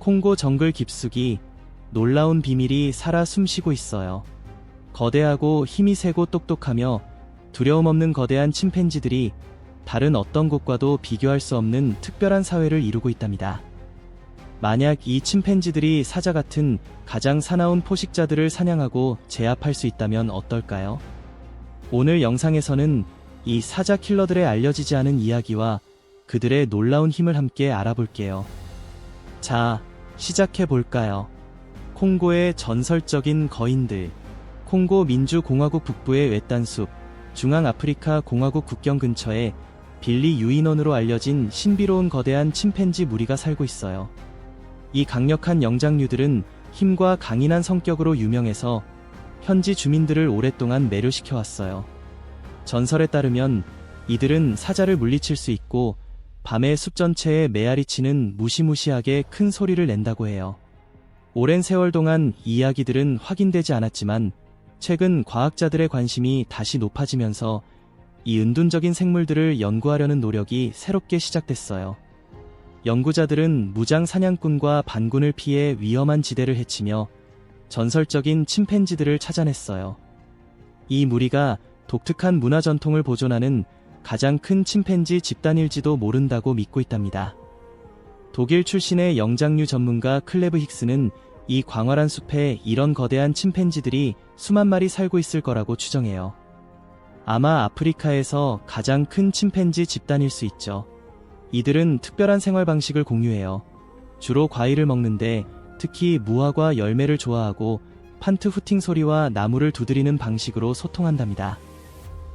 콩고 정글 깊숙이 놀라운 비밀이 살아 숨쉬고 있어요. 거대하고 힘이 세고 똑똑하며 두려움 없는 거대한 침팬지들이 다른 어떤 곳과도 비교할 수 없는 특별한 사회를 이루고 있답니다. 만약 이 침팬지들이 사자 같은 가장 사나운 포식자들을 사냥하고 제압할 수 있다면 어떨까요? 오늘 영상에서는 이 사자 킬러들의 알려지지 않은 이야기와 그들의 놀라운 힘을 함께 알아볼게요. 자, 시작해볼까요? 콩고의 전설적인 거인들. 콩고 민주공화국 북부의 외딴숲, 중앙아프리카 공화국 국경 근처에 빌리 유인원으로 알려진 신비로운 거대한 침팬지 무리가 살고 있어요. 이 강력한 영장류들은 힘과 강인한 성격으로 유명해서 현지 주민들을 오랫동안 매료시켜왔어요. 전설에 따르면 이들은 사자를 물리칠 수 있고 밤에 숲 전체에 메아리치는 무시무시하게 큰 소리를 낸다고 해요. 오랜 세월 동안 이 이야기들은 확인되지 않았지만 최근 과학자들의 관심이 다시 높아지면서 이 은둔적인 생물들을 연구하려는 노력이 새롭게 시작됐어요. 연구자들은 무장 사냥꾼과 반군을 피해 위험한 지대를 헤치며 전설적인 침팬지들을 찾아냈어요. 이 무리가 독특한 문화 전통을 보존하는 가장 큰 침팬지 집단일지도 모른다고 믿고 있답니다. 독일 출신의 영장류 전문가 클레브 힉스는 이 광활한 숲에 이런 거대한 침팬지들이 수만 마리 살고 있을 거라고 추정해요. 아마 아프리카에서 가장 큰 침팬지 집단일 수 있죠. 이들은 특별한 생활 방식을 공유해요. 주로 과일을 먹는데 특히 무화과 열매를 좋아하고 판트 후팅 소리와 나무를 두드리는 방식으로 소통한답니다.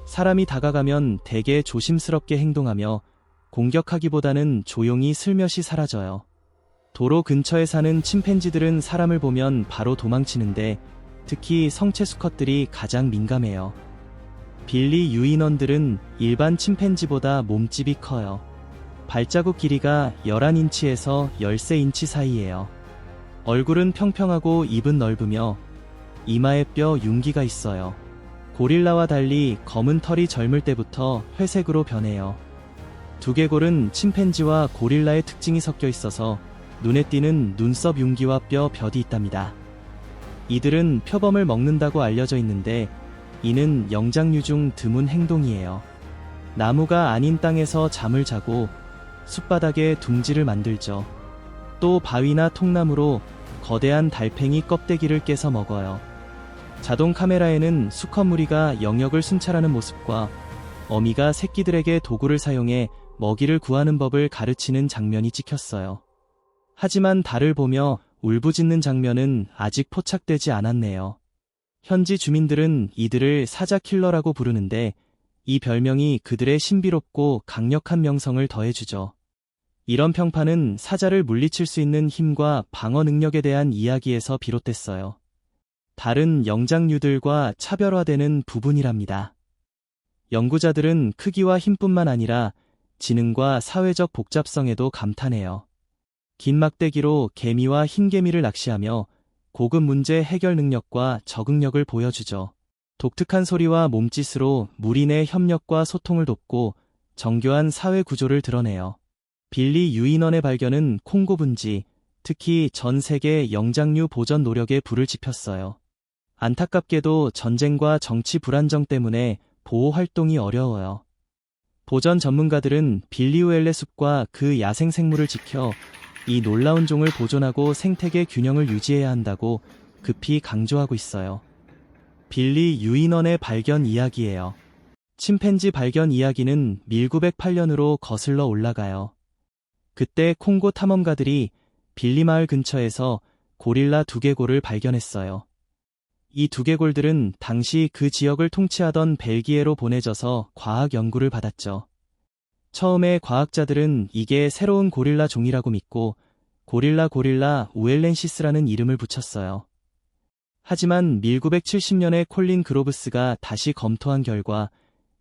사람이 다가가면 대개 조심스럽게 행동하며 공격하기보다는 조용히 슬며시 사라져요. 도로 근처에 사는 침팬지들은 사람을 보면 바로 도망치는데 특히 성체 수컷들이 가장 민감해요. 빌리 유인원들은 일반 침팬지보다 몸집이 커요. 발자국 길이가 11인치에서 13인치 사이예요. 얼굴은 평평하고 입은 넓으며 이마에 뼈 융기가 있어요. 고릴라와 달리 검은 털이 젊을 때부터 회색으로 변해요. 두개골은 침팬지와 고릴라의 특징이 섞여 있어서 눈에 띄는 눈썹 융기와 뼈 벼디 있답니다. 이들은 표범을 먹는다고 알려져 있는데 이는 영장류 중 드문 행동이에요. 나무가 아닌 땅에서 잠을 자고 숲바닥에 둥지를 만들죠. 또 바위나 통나무로 거대한 달팽이 껍데기를 깨서 먹어요. 자동 카메라에는 수컷 무리가 영역을 순찰하는 모습과 어미가 새끼들에게 도구를 사용해 먹이를 구하는 법을 가르치는 장면이 찍혔어요. 하지만 달을 보며 울부짖는 장면은 아직 포착되지 않았네요. 현지 주민들은 이들을 사자 킬러라고 부르는데 이 별명이 그들의 신비롭고 강력한 명성을 더해주죠. 이런 평판은 사자를 물리칠 수 있는 힘과 방어 능력에 대한 이야기에서 비롯됐어요. 다른 영장류들과 차별화되는 부분이랍니다. 연구자들은 크기와 힘뿐만 아니라 지능과 사회적 복잡성에도 감탄해요. 긴 막대기로 개미와 흰개미를 낚시하며 고급 문제 해결 능력과 적응력을 보여주죠. 독특한 소리와 몸짓으로 무리 내 협력과 소통을 돕고 정교한 사회 구조를 드러내요. 빌리 유인원의 발견은 콩고 분지, 특히 전 세계 영장류 보전 노력에 불을 지폈어요. 안타깝게도 전쟁과 정치 불안정 때문에 보호 활동이 어려워요. 보전 전문가들은 빌리우엘레 숲과 그 야생 생물을 지켜 이 놀라운 종을 보존하고 생태계 균형을 유지해야 한다고 급히 강조하고 있어요. 빌리 유인원의 발견 이야기예요. 침팬지 발견 이야기는 1908년으로 거슬러 올라가요. 그때 콩고 탐험가들이 빌리 마을 근처에서 고릴라 두개골을 발견했어요. 이 두개골들은 당시 그 지역을 통치하던 벨기에로 보내져서 과학 연구를 받았죠. 처음에 과학자들은 이게 새로운 고릴라 종이라고 믿고 고릴라 우엘렌시스라는 이름을 붙였어요. 하지만 1970년에 콜린 그로브스가 다시 검토한 결과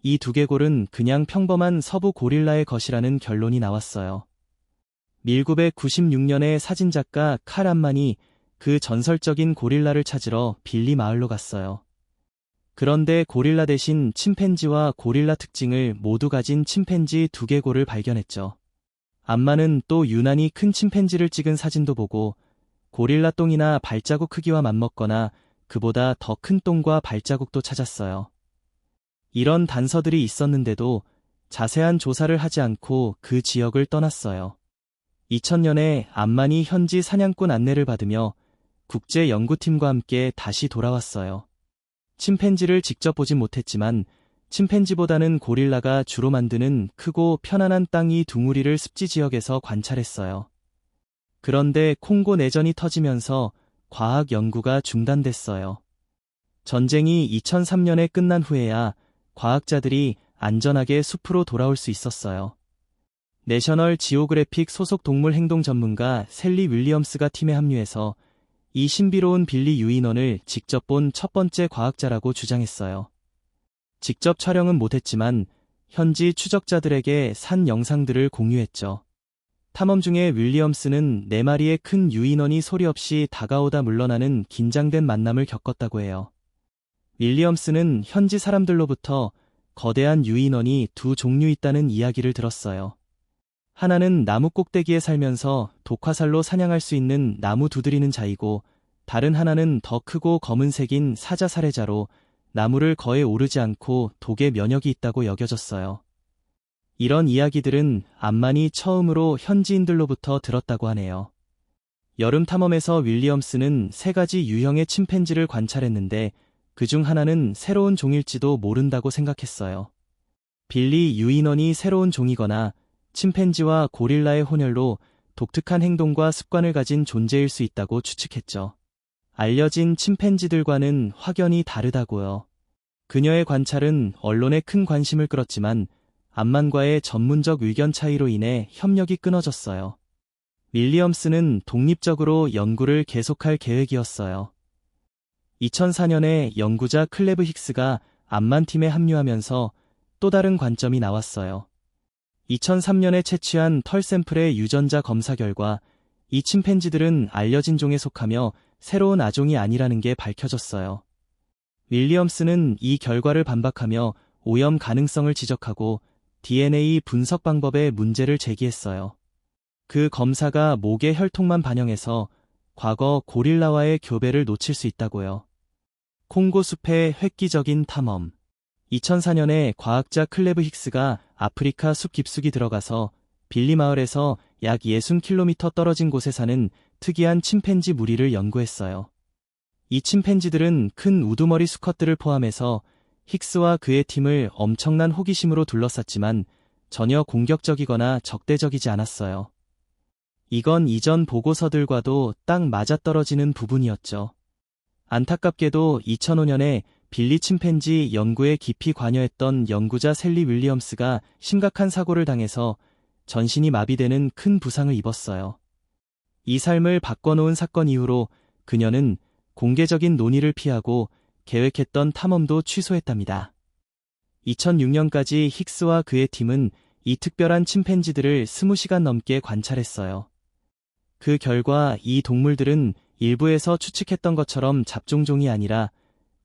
이 두개골은 그냥 평범한 서부 고릴라의 것이라는 결론이 나왔어요. 1996년에 사진작가 칼 암만이 그 전설적인 고릴라를 찾으러 빌리 마을로 갔어요. 그런데 고릴라 대신 침팬지와 고릴라 특징을 모두 가진 침팬지 두개골을 발견했죠. 암만은 또 유난히 큰 침팬지를 찍은 사진도 보고 고릴라 똥이나 발자국 크기와 맞먹거나 그보다 더 큰 똥과 발자국도 찾았어요. 이런 단서들이 있었는데도 자세한 조사를 하지 않고 그 지역을 떠났어요. 2000년에 암만이 현지 사냥꾼 안내를 받으며 국제 연구팀과 함께 다시 돌아왔어요. 침팬지를 직접 보진 못했지만 침팬지보다는 고릴라가 주로 만드는 크고 편안한 땅이 둥우리를 습지 지역에서 관찰했어요. 그런데 콩고 내전이 터지면서 과학 연구가 중단됐어요. 전쟁이 2003년에 끝난 후에야 과학자들이 안전하게 숲으로 돌아올 수 있었어요. 내셔널 지오그래픽 소속 동물 행동 전문가 셀리 윌리엄스가 팀에 합류해서 이 신비로운 빌리 유인원을 직접 본 첫 번째 과학자라고 주장했어요. 직접 촬영은 못했지만 현지 추적자들에게 산 영상들을 공유했죠. 탐험 중에 윌리엄스는 4마리의 큰 유인원이 소리 없이 다가오다 물러나는 긴장된 만남을 겪었다고 해요. 윌리엄스는 현지 사람들로부터 거대한 유인원이 2 종류 있다는 이야기를 들었어요. 하나는 나무 꼭대기에 살면서 독화살로 사냥할 수 있는 나무 두드리는 자이고, 다른 하나는 더 크고 검은색인 사자살해자로 나무를 거에 오르지 않고 독에 면역이 있다고 여겨졌어요. 이런 이야기들은 암만이 처음으로 현지인들로부터 들었다고 하네요. 여름 탐험에서 윌리엄스는 3가지 유형의 침팬지를 관찰했는데 그중 하나는 새로운 종일지도 모른다고 생각했어요. 빌리 유인원이 새로운 종이거나 침팬지와 고릴라의 혼혈로 독특한 행동과 습관을 가진 존재일 수 있다고 추측했죠. 알려진 침팬지들과는 확연히 다르다고요. 그녀의 관찰은 언론에 큰 관심을 끌었지만 암만과의 전문적 의견 차이로 인해 협력이 끊어졌어요. 윌리엄스는 독립적으로 연구를 계속할 계획이었어요. 2004년에 연구자 클레브 힉스가 암만팀에 합류하면서 또 다른 관점이 나왔어요. 2003년에 채취한 털 샘플의 유전자 검사 결과 이 침팬지들은 알려진 종에 속하며 새로운 아종이 아니라는 게 밝혀졌어요. 윌리엄스는 이 결과를 반박하며 오염 가능성을 지적하고 DNA 분석 방법에 문제를 제기했어요. 그 검사가 목의 혈통만 반영해서 과거 고릴라와의 교배를 놓칠 수 있다고요. 콩고 숲의 획기적인 탐험. 2004년에 과학자 클레브 힉스가 아프리카 숲 깊숙이 들어가서 빌리 마을에서 약 60km 떨어진 곳에 사는 특이한 침팬지 무리를 연구했어요. 이 침팬지들은 큰 우두머리 수컷들을 포함해서 힉스와 그의 팀을 엄청난 호기심으로 둘러쌌지만 전혀 공격적이거나 적대적이지 않았어요. 이건 이전 보고서들과도 딱 맞아떨어지는 부분이었죠. 안타깝게도 2005년에 빌리 침팬지 연구에 깊이 관여했던 연구자 셀리 윌리엄스가 심각한 사고를 당해서 전신이 마비되는 큰 부상을 입었어요. 이 삶을 바꿔놓은 사건 이후로 그녀는 공개적인 논의를 피하고 계획했던 탐험도 취소했답니다. 2006년까지 힉스와 그의 팀은 이 특별한 침팬지들을 20시간 넘게 관찰했어요. 그 결과 이 동물들은 일부에서 추측했던 것처럼 잡종종이 아니라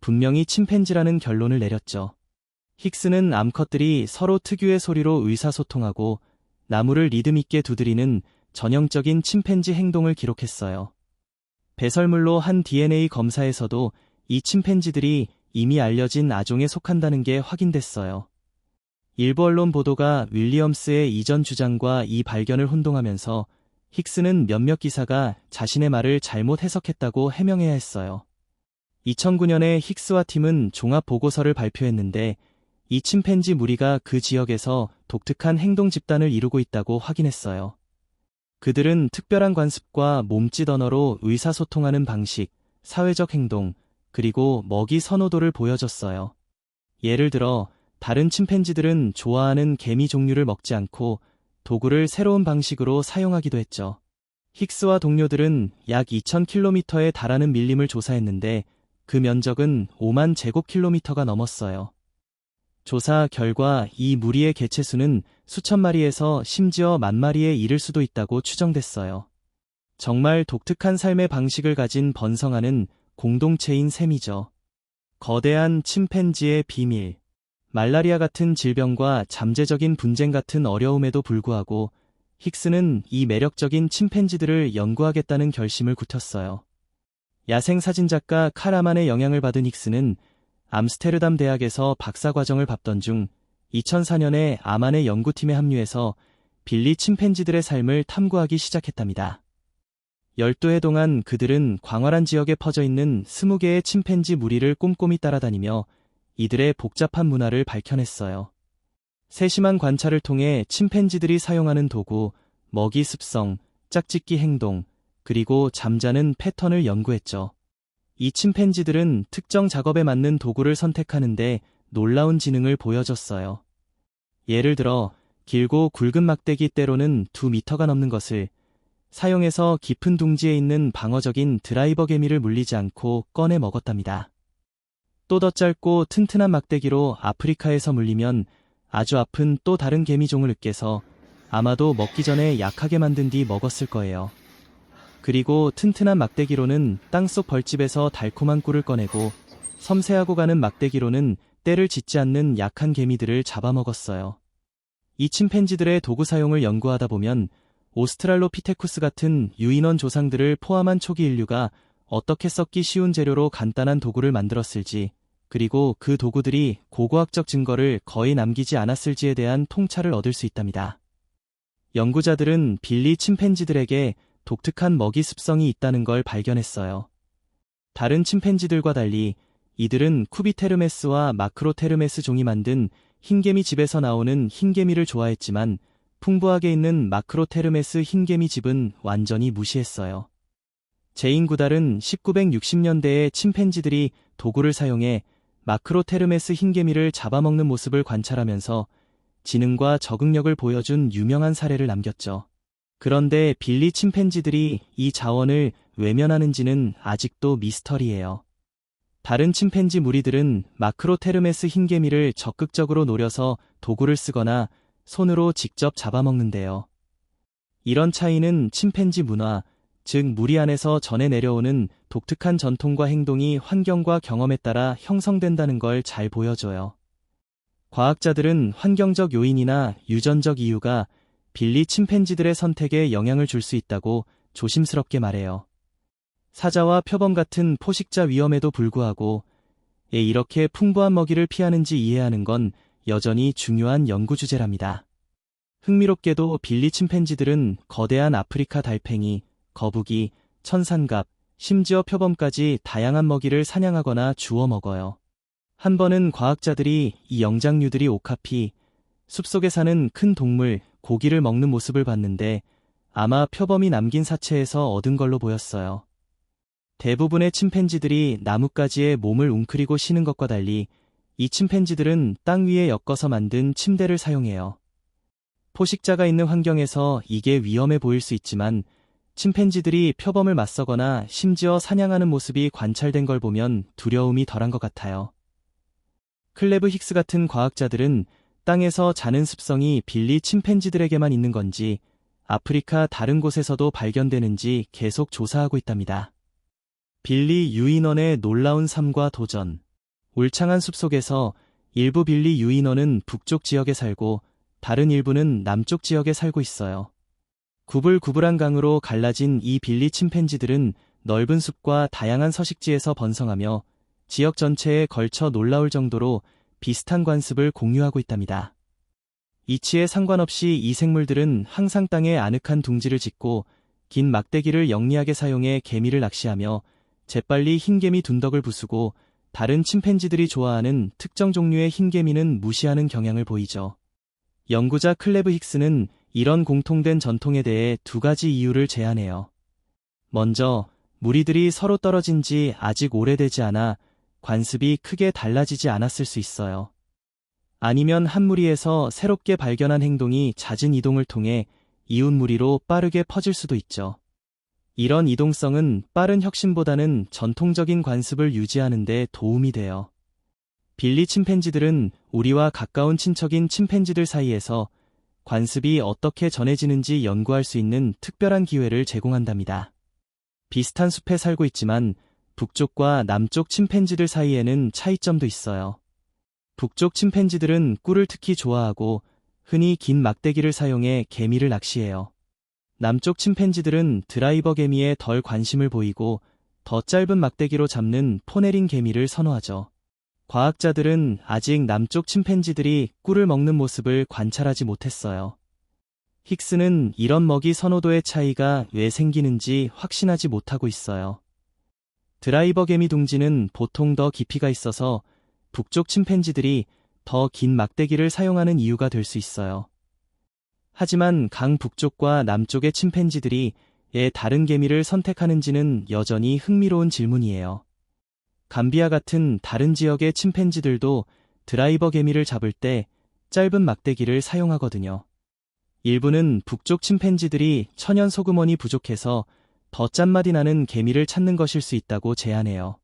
분명히 침팬지라는 결론을 내렸죠. 힉스는 암컷들이 서로 특유의 소리로 의사소통하고 나무를 리듬있게 두드리는 전형적인 침팬지 행동을 기록했어요. 배설물로 한 DNA 검사에서도 이 침팬지들이 이미 알려진 아종에 속한다는 게 확인됐어요. 일부 언론 보도가 윌리엄스의 이전 주장과 이 발견을 혼동하면서 힉스는 몇몇 기사가 자신의 말을 잘못 해석했다고 해명해야 했어요. 2009년에 힉스와 팀은 종합보고서를 발표했는데 이 침팬지 무리가 그 지역에서 독특한 행동 집단을 이루고 있다고 확인했어요. 그들은 특별한 관습과 몸짓 언어로 의사소통하는 방식, 사회적 행동, 그리고 먹이 선호도를 보여줬어요. 예를 들어 다른 침팬지들은 좋아하는 개미 종류를 먹지 않고 도구를 새로운 방식으로 사용하기도 했죠. 힉스와 동료들은 약 2000km에 달하는 밀림을 조사했는데 그 면적은 5만 제곱킬로미터가 넘었어요. 조사 결과 이 무리의 개체수는 수천 마리에서 심지어 만 마리에 이를 수도 있다고 추정됐어요. 정말 독특한 삶의 방식을 가진 번성하는 공동체인 셈이죠. 거대한 침팬지의 비밀. 말라리아 같은 질병과 잠재적인 분쟁 같은 어려움에도 불구하고 힉스는 이 매력적인 침팬지들을 연구하겠다는 결심을 굳혔어요. 야생 사진작가 칼 아만의 영향을 받은 힉스는 암스테르담 대학에서 박사과정을 밟던 중 2004년에 아만의 연구팀에 합류해서 빌리 침팬지들의 삶을 탐구하기 시작했답니다. 12해 동안 그들은 광활한 지역에 퍼져 있는 20개의 침팬지 무리를 꼼꼼히 따라다니며 이들의 복잡한 문화를 밝혀냈어요. 세심한 관찰을 통해 침팬지들이 사용하는 도구, 먹이 습성, 짝짓기 행동, 그리고 잠자는 패턴을 연구했죠. 이 침팬지들은 특정 작업에 맞는 도구를 선택하는데 놀라운 지능을 보여줬어요. 예를 들어 길고 굵은 막대기 때로는 2미터가 넘는 것을 사용해서 깊은 둥지에 있는 방어적인 드라이버 개미를 물리지 않고 꺼내 먹었답니다. 또 더 짧고 튼튼한 막대기로 아프리카에서 물리면 아주 아픈 또 다른 개미종을 으깨서 아마도 먹기 전에 약하게 만든 뒤 먹었을 거예요. 그리고 튼튼한 막대기로는 땅속 벌집에서 달콤한 꿀을 꺼내고 섬세하고 가는 막대기로는 때를 짓지 않는 약한 개미들을 잡아먹었어요. 이 침팬지들의 도구 사용을 연구하다 보면 오스트랄로피테쿠스 같은 유인원 조상들을 포함한 초기 인류가 어떻게 썩기 쉬운 재료로 간단한 도구를 만들었을지, 그리고 그 도구들이 고고학적 증거를 거의 남기지 않았을지에 대한 통찰을 얻을 수 있답니다. 연구자들은 빌리 침팬지들에게 독특한 먹이 습성이 있다는 걸 발견했어요. 다른 침팬지들과 달리 이들은 쿠비테르메스와 마크로테르메스 종이 만든 흰개미 집에서 나오는 흰개미를 좋아했지만 풍부하게 있는 마크로테르메스 흰개미 집은 완전히 무시했어요. 제인 구달은 1960년대에 침팬지들이 도구를 사용해 마크로테르메스 흰개미를 잡아먹는 모습을 관찰하면서 지능과 적응력을 보여준 유명한 사례를 남겼죠. 그런데 빌리 침팬지들이 이 자원을 외면하는지는 아직도 미스터리예요. 다른 침팬지 무리들은 마크로테르메스 흰개미를 적극적으로 노려서 도구를 쓰거나 손으로 직접 잡아먹는데요. 이런 차이는 침팬지 문화, 즉 무리 안에서 전해 내려오는 독특한 전통과 행동이 환경과 경험에 따라 형성된다는 걸 잘 보여줘요. 과학자들은 환경적 요인이나 유전적 이유가 빌리 침팬지들의 선택에 영향을 줄 수 있다고 조심스럽게 말해요. 사자와 표범 같은 포식자 위험에도 불구하고 이렇게 풍부한 먹이를 피하는지 이해하는 건 여전히 중요한 연구 주제랍니다. 흥미롭게도 빌리 침팬지들은 거대한 아프리카 달팽이, 거북이, 천상갑, 심지어 표범까지 다양한 먹이를 사냥하거나 주워 먹어요. 한 번은 과학자들이 이 영장류들이 오카피, 숲속에 사는 큰 동물, 고기를 먹는 모습을 봤는데 아마 표범이 남긴 사체에서 얻은 걸로 보였어요. 대부분의 침팬지들이 나뭇가지에 몸을 웅크리고 쉬는 것과 달리 이 침팬지들은 땅 위에 엮어서 만든 침대를 사용해요. 포식자가 있는 환경에서 이게 위험해 보일 수 있지만 침팬지들이 표범을 맞서거나 심지어 사냥하는 모습이 관찰된 걸 보면 두려움이 덜한 것 같아요. 클레브 힉스 같은 과학자들은 땅에서 자는 습성이 빌리 침팬지들에게만 있는 건지 아프리카 다른 곳에서도 발견되는지 계속 조사하고 있답니다. 빌리 유인원의 놀라운 삶과 도전. 울창한 숲속에서 일부 빌리 유인원은 북쪽 지역에 살고 다른 일부는 남쪽 지역에 살고 있어요. 구불구불한 강으로 갈라진 이 빌리 침팬지들은 넓은 숲과 다양한 서식지에서 번성하며 지역 전체에 걸쳐 놀라울 정도로 비슷한 관습을 공유하고 있답니다. 이치에 상관없이 이 생물들은 항상 땅에 아늑한 둥지를 짓고 긴 막대기를 영리하게 사용해 개미를 낚시하며 재빨리 흰개미 둔덕을 부수고 다른 침팬지들이 좋아하는 특정 종류의 흰개미는 무시하는 경향을 보이죠. 연구자 클레브 힉스는 이런 공통된 전통에 대해 두 가지 이유를 제안해요. 먼저, 무리들이 서로 떨어진 지 아직 오래되지 않아 관습이 크게 달라지지 않았을 수 있어요. 아니면 한 무리에서 새롭게 발견한 행동이 잦은 이동을 통해 이웃 무리로 빠르게 퍼질 수도 있죠. 이런 이동성은 빠른 혁신보다는 전통적인 관습을 유지하는 데 도움이 돼요. 빌리 침팬지들은 우리와 가까운 친척인 침팬지들 사이에서 관습이 어떻게 전해지는지 연구할 수 있는 특별한 기회를 제공한답니다. 비슷한 숲에 살고 있지만 북쪽과 남쪽 침팬지들 사이에는 차이점도 있어요. 북쪽 침팬지들은 꿀을 특히 좋아하고 흔히 긴 막대기를 사용해 개미를 낚시해요. 남쪽 침팬지들은 드라이버 개미에 덜 관심을 보이고 더 짧은 막대기로 잡는 포네링 개미를 선호하죠. 과학자들은 아직 남쪽 침팬지들이 꿀을 먹는 모습을 관찰하지 못했어요. 힉스는 이런 먹이 선호도의 차이가 왜 생기는지 확신하지 못하고 있어요. 드라이버 개미 둥지는 보통 더 깊이가 있어서 북쪽 침팬지들이 더 긴 막대기를 사용하는 이유가 될 수 있어요. 하지만 강 북쪽과 남쪽의 침팬지들이 왜 다른 개미를 선택하는지는 여전히 흥미로운 질문이에요. 감비아 같은 다른 지역의 침팬지들도 드라이버 개미를 잡을 때 짧은 막대기를 사용하거든요. 일부는 북쪽 침팬지들이 천연 소금원이 부족해서 더 짠맛이 나는 개미를 찾는 것일 수 있다고 제안해요.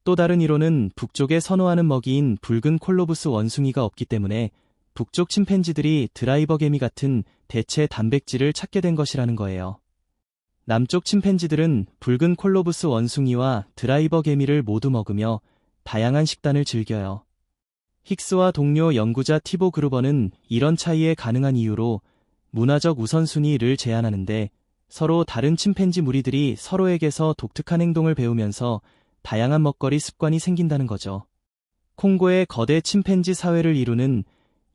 또 다른 이론은 북쪽에 선호하는 먹이인 붉은 콜로부스 원숭이가 없기 때문에 북쪽 침팬지들이 드라이버 개미 같은 대체 단백질을 찾게 된 것이라는 거예요. 남쪽 침팬지들은 붉은 콜로부스 원숭이와 드라이버 개미를 모두 먹으며 다양한 식단을 즐겨요. 힉스와 동료 연구자 티보 그루버는 이런 차이에 가능한 이유로 문화적 우선순위를 제안하는데, 서로 다른 침팬지 무리들이 서로에게서 독특한 행동을 배우면서 다양한 먹거리 습관이 생긴다는 거죠. 콩고의 거대 침팬지 사회를 이루는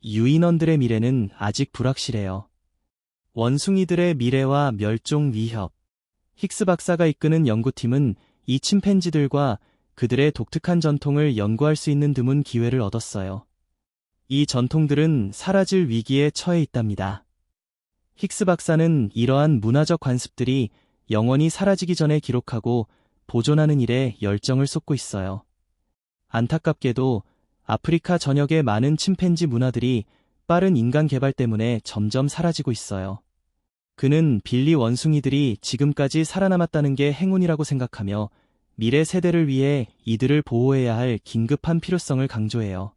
유인원들의 미래는 아직 불확실해요. 원숭이들의 미래와 멸종 위협. 힉스 박사가 이끄는 연구팀은 이 침팬지들과 그들의 독특한 전통을 연구할 수 있는 드문 기회를 얻었어요. 이 전통들은 사라질 위기에 처해 있답니다. 힉스 박사는 이러한 문화적 관습들이 영원히 사라지기 전에 기록하고 보존하는 일에 열정을 쏟고 있어요. 안타깝게도 아프리카 전역의 많은 침팬지 문화들이 빠른 인간 개발 때문에 점점 사라지고 있어요. 그는 빌리 원숭이들이 지금까지 살아남았다는 게 행운이라고 생각하며 미래 세대를 위해 이들을 보호해야 할 긴급한 필요성을 강조해요.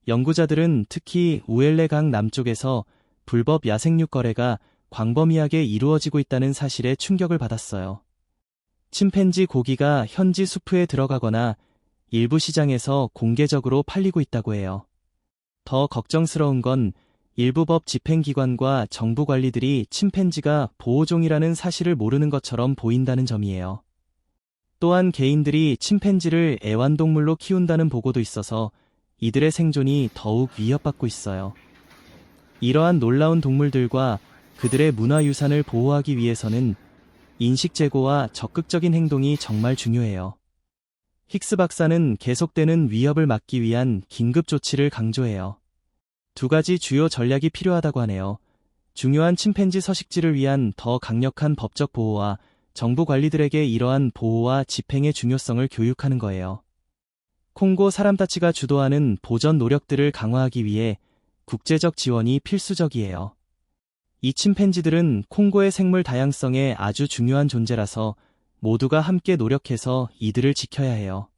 연구자들은 특히 우엘레 강 남쪽에서 불법 야생육 거래가 광범위하게 이루어지고 있다는 사실에 충격을 받았어요. 침팬지 고기가 현지 수프에 들어가거나 일부 시장에서 공개적으로 팔리고 있다고 해요. 더 걱정스러운 건 일부 법 집행기관과 정부 관리들이 침팬지가 보호종이라는 사실을 모르는 것처럼 보인다는 점이에요. 또한 개인들이 침팬지를 애완동물로 키운다는 보고도 있어서 이들의 생존이 더욱 위협받고 있어요. 이러한 놀라운 동물들과 그들의 문화유산을 보호하기 위해서는 인식 제고와 적극적인 행동이 정말 중요해요. 힉스 박사는 계속되는 위협을 막기 위한 긴급 조치를 강조해요. 두 가지 주요 전략이 필요하다고 하네요. 중요한 침팬지 서식지를 위한 더 강력한 법적 보호와 정부 관리들에게 이러한 보호와 집행의 중요성을 교육하는 거예요. 콩고 사람타치가 주도하는 보전 노력들을 강화하기 위해 국제적 지원이 필수적이에요. 이 침팬지들은 콩고의 생물 다양성에 아주 중요한 존재라서 모두가 함께 노력해서 이들을 지켜야 해요.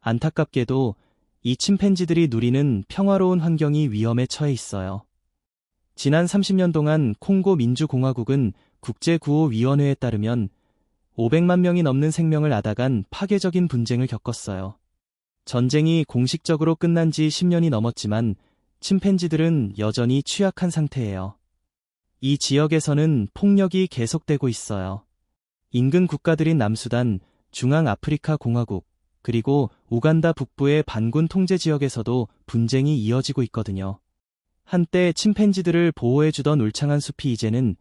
안타깝게도 이 침팬지들이 누리는 평화로운 환경이 위험에 처해 있어요. 지난 30년 동안 콩고 민주공화국은 국제구호위원회에 따르면 500만 명이 넘는 생명을 앗아간 파괴적인 분쟁을 겪었어요. 전쟁이 공식적으로 끝난 지 10년이 넘었지만 침팬지들은 여전히 취약한 상태예요. 이 지역에서는 폭력이 계속되고 있어요. 인근 국가들인 남수단, 중앙아프리카 공화국, 그리고 우간다 북부의 반군 통제 지역에서도 분쟁이 이어지고 있거든요. 한때 침팬지들을 보호해주던 울창한 숲이 이제는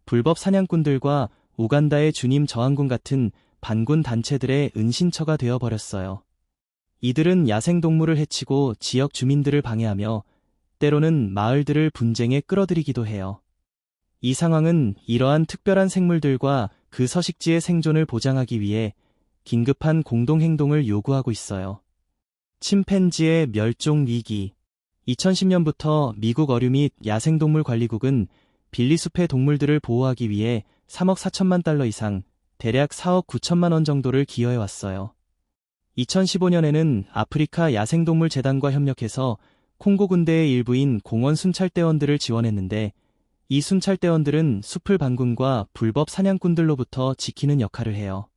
불법 사냥꾼들과 우간다의 주님 저항군 같은 반군 단체들의 은신처가 되어버렸어요. 이들은 야생동물을 해치고 지역 주민들을 방해하며 때로는 마을들을 분쟁에 끌어들이기도 해요. 이 상황은 이러한 특별한 생물들과 그 서식지의 생존을 보장하기 위해 긴급한 공동행동을 요구하고 있어요. 침팬지의 멸종 위기. 2010년부터 미국 어류 및 야생동물관리국은 빌리숲의 동물들을 보호하기 위해 3억 4천만 달러 이상, 대략 4억 9천만 원 정도를 기여해왔어요. 2015년에는 아프리카 야생동물재단과 협력해서 콩고 군대의 일부인 공원 순찰대원들을 지원했는데, 이 순찰대원들은 숲을 반군과 불법 사냥꾼들로부터 지키는 역할을 해요.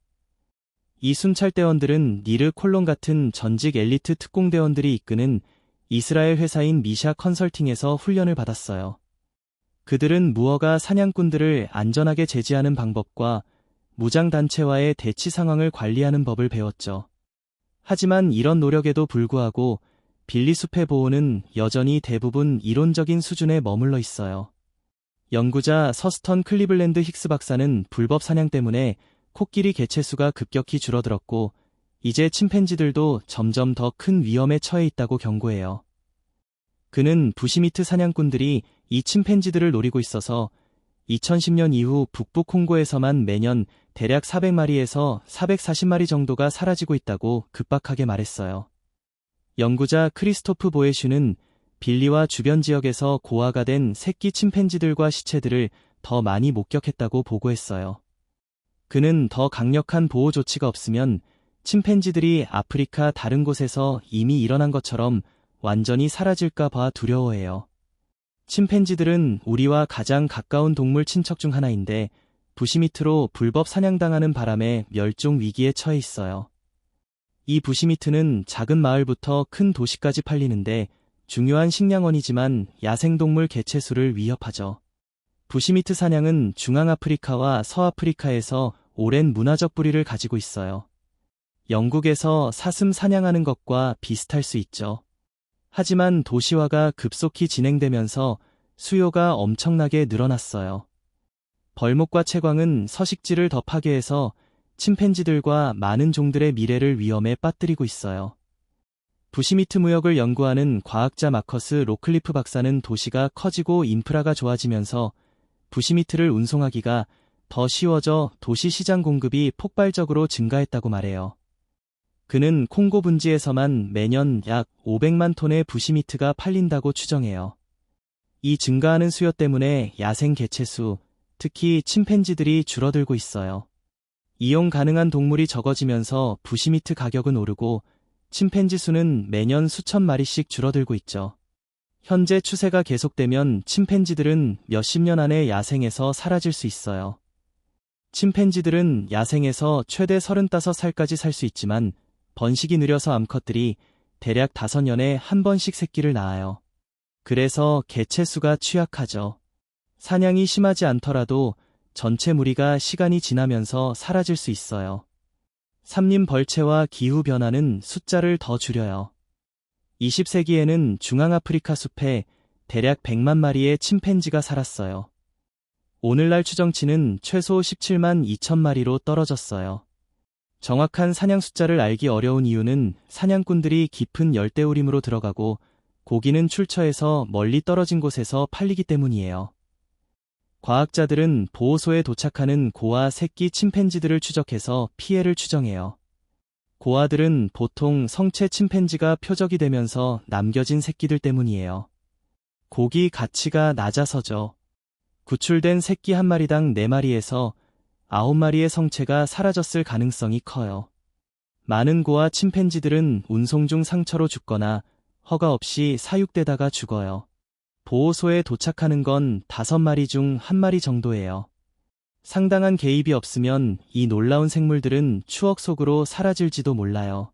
이 순찰대원들은 니르 콜론 같은 전직 엘리트 특공대원들이 이끄는 이스라엘 회사인 미샤 컨설팅에서 훈련을 받았어요. 그들은 무어가 사냥꾼들을 안전하게 제지하는 방법과 무장단체와의 대치 상황을 관리하는 법을 배웠죠. 하지만 이런 노력에도 불구하고 빌리 숲의 보호는 여전히 대부분 이론적인 수준에 머물러 있어요. 연구자 서스턴 클리블랜드 힉스 박사는 불법 사냥 때문에 코끼리 개체수가 급격히 줄어들었고 이제 침팬지들도 점점 더 큰 위험에 처해 있다고 경고해요. 그는 부시미트 사냥꾼들이 이 침팬지들을 노리고 있어서 2010년 이후 북부 콩고에서만 매년 대략 400마리에서 440마리 정도가 사라지고 있다고 급박하게 말했어요. 연구자 크리스토프 보에슈는 빌리와 주변 지역에서 고아가 된 새끼 침팬지들과 시체들을 더 많이 목격했다고 보고했어요. 그는 더 강력한 보호 조치가 없으면 침팬지들이 아프리카 다른 곳에서 이미 일어난 것처럼 완전히 사라질까 봐 두려워해요. 침팬지들은 우리와 가장 가까운 동물 친척 중 하나인데 부시미트로 불법 사냥당하는 바람에 멸종 위기에 처해 있어요. 이 부시미트는 작은 마을부터 큰 도시까지 팔리는데 중요한 식량원이지만 야생동물 개체수를 위협하죠. 부시미트 사냥은 중앙아프리카와 서아프리카에서 오랜 문화적 뿌리를 가지고 있어요. 영국에서 사슴 사냥하는 것과 비슷할 수 있죠. 하지만 도시화가 급속히 진행되면서 수요가 엄청나게 늘어났어요. 벌목과 채광은 서식지를 더 파괴해서 침팬지들과 많은 종들의 미래를 위험에 빠뜨리고 있어요. 부시미트 무역을 연구하는 과학자 마커스 로클리프 박사는 도시가 커지고 인프라가 좋아지면서 부시미트를 운송하기가 더 쉬워져 도시 시장 공급이 폭발적으로 증가했다고 말해요. 그는 콩고 분지에서만 매년 약 500만 톤의 부시미트가 팔린다고 추정해요. 이 증가하는 수요 때문에 야생 개체수, 특히 침팬지들이 줄어들고 있어요. 이용 가능한 동물이 적어지면서 부시미트 가격은 오르고 침팬지 수는 매년 수천 마리씩 줄어들고 있죠. 현재 추세가 계속되면 침팬지들은 몇십 년 안에 야생에서 사라질 수 있어요. 침팬지들은 야생에서 최대 35살까지 살 수 있지만 번식이 느려서 암컷들이 대략 5년에 한 번씩 새끼를 낳아요. 그래서 개체수가 취약하죠. 사냥이 심하지 않더라도 전체 무리가 시간이 지나면서 사라질 수 있어요. 삼림 벌채와 기후변화는 숫자를 더 줄여요. 20세기에는 중앙아프리카 숲에 대략 100만 마리의 침팬지가 살았어요. 오늘날 추정치는 최소 17만 2천 마리로 떨어졌어요. 정확한 사냥 숫자를 알기 어려운 이유는 사냥꾼들이 깊은 열대우림으로 들어가고 고기는 출처에서 멀리 떨어진 곳에서 팔리기 때문이에요. 과학자들은 보호소에 도착하는 고아 새끼 침팬지들을 추적해서 피해를 추정해요. 고아들은 보통 성체 침팬지가 표적이 되면서 남겨진 새끼들 때문이에요. 고기 가치가 낮아서죠. 구출된 새끼 한 마리당 4마리에서 9마리의 성체가 사라졌을 가능성이 커요. 많은 고아 침팬지들은 운송 중 상처로 죽거나 허가 없이 사육되다가 죽어요. 보호소에 도착하는 건 5마리 중 1마리 정도예요. 상당한 개입이 없으면 이 놀라운 생물들은 추억 속으로 사라질지도 몰라요.